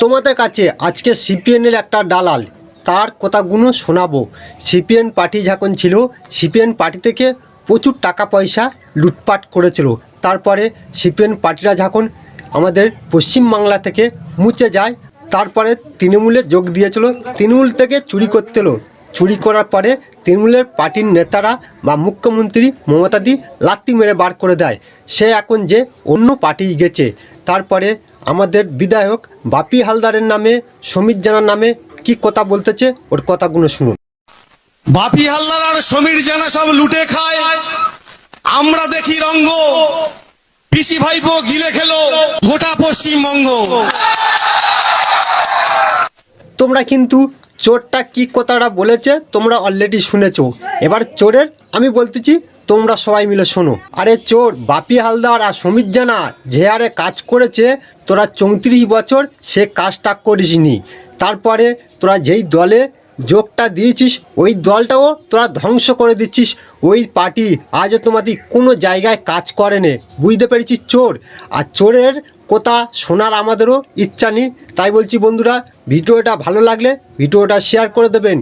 তোমাদের কাছে আজকে সিপিএনের একটা দালাল তার কথাগুলো শোনাবো। সিপিএন পার্টি যখন ছিল, সিপিএন পার্টি থেকে প্রচুর টাকা পয়সা লুটপাট করেছিল। তারপরে সিপিএন পার্টিরা যখন আমাদের পশ্চিমবাংলা থেকে মুছে যায়, তারপরে তৃণমূলে যোগ দিয়েছিল। তৃণমূল থেকে চুরি করতেলো, চুরি করার পরে তৃণমূলের পার্টির নেতারা বা মুখ্যমন্ত্রী মমতাদি লাত্তি মেরে বার করে দেয়। সে এখন যে অন্য পার্টি গেছে। তারপরে আমাদের বিধায়ক বাপি হালদারের নামে, সমীর জানার নামে কি কথা বলতেছে, ওর কথাগুলো শুনুন। বাপি হালদার আর সমীর জানা সব লুটে খায়, আমরা দেখি রঙ্গ। পিসি ভাইপো গিলে খেলো গোটা পশ্চিমবঙ্গ। তোমরা কিন্তু চোরটা কি কথাটা বলেছে তোমরা অলরেডি শুনেছো। এবার চোরের আমি বলতেছি, তোমরা সবাই মিলে শোনো। আরে চোর বাপি হালদার আর সমীর জানা যে হারে কাজ করেছে, তোরা 34 বছর সে কাজটা করিসনি। তারপরে তোরা যেই দলে যোগটা দিয়েছিস, ওই দলটাও তোরা ধ্বংস করে দিচ্ছিস। ওই পার্টি আজও তোমাদের কোনো জায়গায় কাজ করে নে, বুঝতে পেরেছিস চোর। আর চোরের কথা শোনার আমাদেরও ইচ্ছা নেই। তাই বলছি বন্ধুরা, ভিডিওটা ভালো লাগলে ভিডিওটা শেয়ার করে দেবেন।